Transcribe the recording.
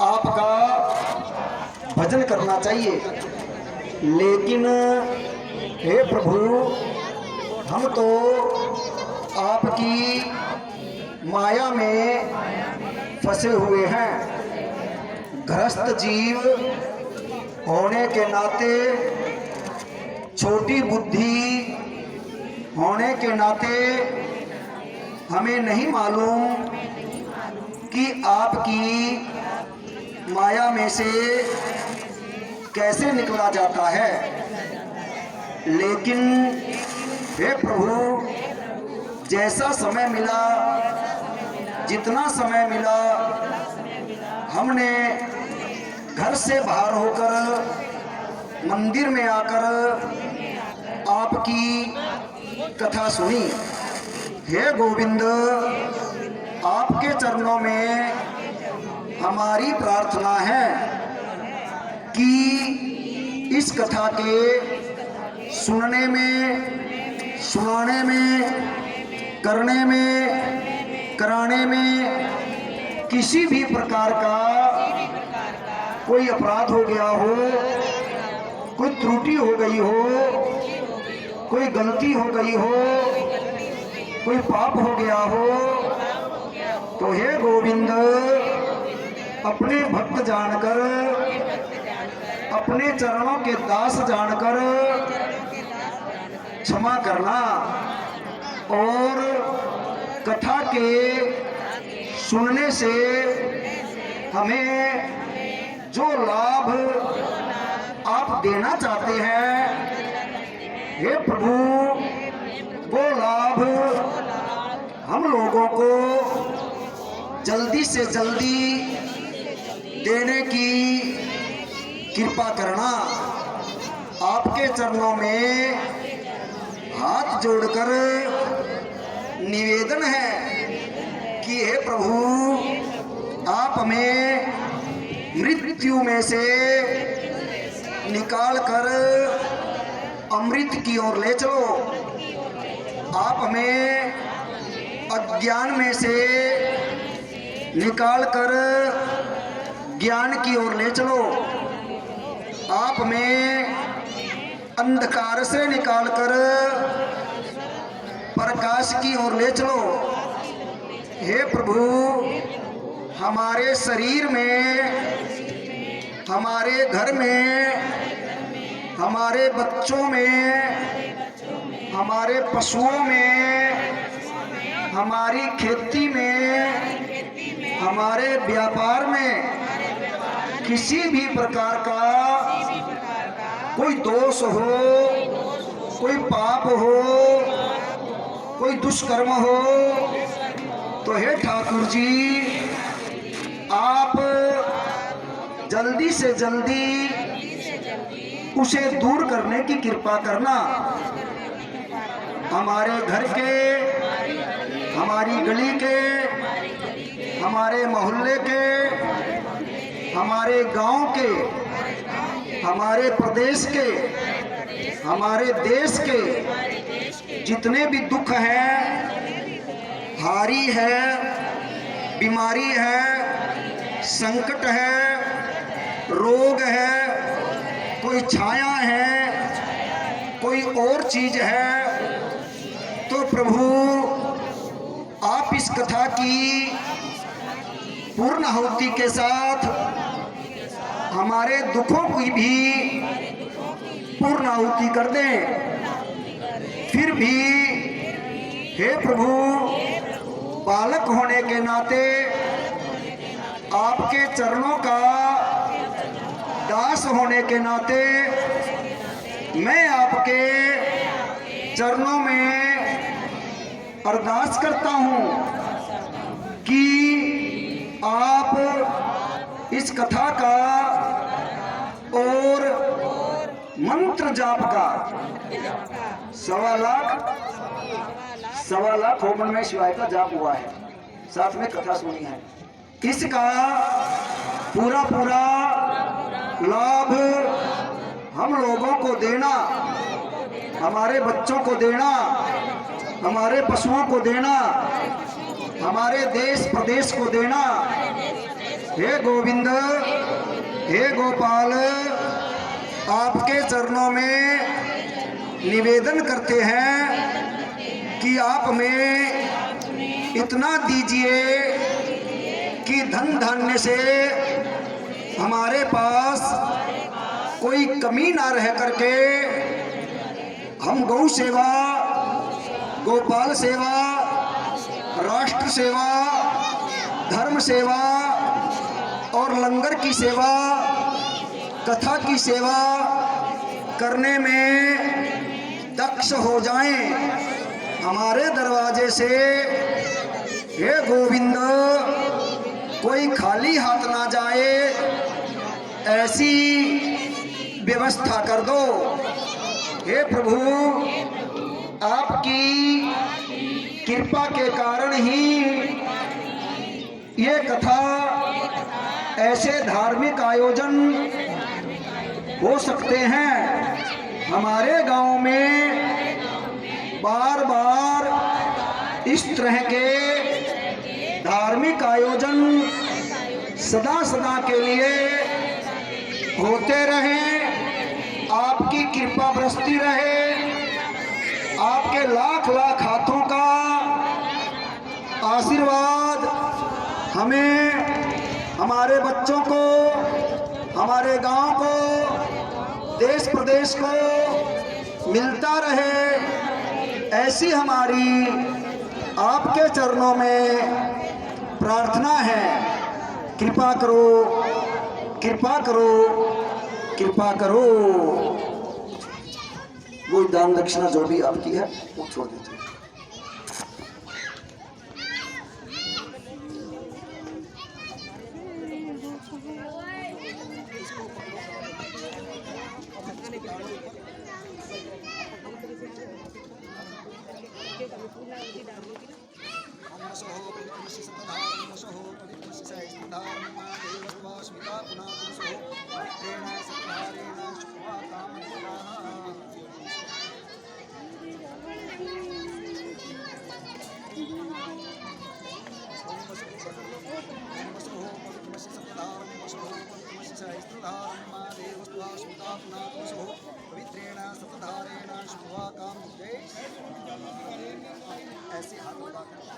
आपका भजन करना चाहिए। लेकिन हे प्रभु, हम तो आपकी माया में फंसे हुए हैं। गृहस्थ जीव होने के नाते, छोटी बुद्धि होने के नाते हमें नहीं मालूम कि आपकी माया में से कैसे निकला जाता है। लेकिन हे प्रभु, जैसा समय मिला, जितना समय मिला, हमने घर से बाहर होकर मंदिर में आकर आपकी कथा सुनी। हे गोविंद, आपके चरणों में हमारी प्रार्थना है कि इस कथा के सुनने में, सुनाने में, करने में, कराने में किसी भी प्रकार का कोई अपराध हो गया हो, कोई त्रुटि हो गई हो, कोई गलती हो गई हो, कोई पाप हो गया हो, तो हे गोविंद, अपने भक्त जानकर, अपने चरणों के दास जानकर क्षमा करना। और कथा के सुनने से हमें जो लाभ आप देना चाहते हैं, हे प्रभु, वो लाभ हम लोगों को जल्दी से जल्दी देने की कृपा करना। आपके चरणों में हाथ जोड़कर निवेदन है कि हे प्रभु, आप हमें मृत्यु में से निकाल कर अमृत की ओर ले चलो। आप हमें अज्ञान में से निकाल कर ज्ञान की ओर ले चलो। आप हमें अंधकार से निकाल कर प्रकाश की ओर ले चलो। हे प्रभु, हमारे शरीर में, हमारे घर में, हमारे बच्चों में, हमारे पशुओं में, हमारी खेती में, हमारे व्यापार में किसी भी प्रकार का कोई दोष हो, कोई पाप हो, कोई दुष्कर्म हो, तो हे ठाकुर जी, आप जल्दी से जल्दी उसे दूर करने की कृपा करना। हमारे घर के, हमारी गली के, हमारे मोहल्ले के, हमारे गांव के, हमारे प्रदेश के, हमारे देश के जितने भी दुख हैं, हारी है, बीमारी है, संकट है, रोग है, कोई छाया है, कोई और चीज है, तो प्रभु, आप इस कथा की पूर्ण आहुति के साथ हमारे दुखों की भी पूर्ण आहुति कर दें। फिर भी हे प्रभु, बालक होने के नाते, आपके चरणों का दास होने के नाते, मैं आपके चरणों में अरदास करता हूं कि आप इस कथा का और मंत्र जाप का 1.25 लाख होम में शिवाय का जाप हुआ है, साथ में कथा सुनी है। इसका पूरा लाभ हम लोगों को देना, हमारे बच्चों को देना, हमारे पशुओं को देना, हमारे देश प्रदेश को देना, हे गोविंद, हे गोपाल, आपके चरणों में निवेदन करते हैं कि आप हमें इतना दीजिए कि धन धान्य से हमारे पास कोई कमी ना रह करके हम गौ सेवा, गोपाल सेवा, राष्ट्र सेवा, धर्म सेवा और लंगर की सेवा, कथा की सेवा करने में दक्ष हो जाएं। हमारे दरवाजे से हे गोविंद कोई खाली हाथ ना जाए, ऐसी व्यवस्था कर दो। हे प्रभु, आपकी कृपा के कारण ही ये कथा, ऐसे धार्मिक आयोजन हो सकते हैं। हमारे गांव में बार बार इस तरह के धार्मिक आयोजन सदा सदा के लिए होते रहें। आपकी कृपा बरसती रहे, आपके लाख लाख हाथों का आशीर्वाद हमें, हमारे बच्चों को, हमारे गांव को, देश प्रदेश को मिलता रहे, ऐसी हमारी आपके चरणों में प्रार्थना है। कृपा करो, कृपा करो, कृपा करो। वो दान दक्षिणा जो भी आपकी है वो छोड़ दीजिए। ऐसे हाथ लगा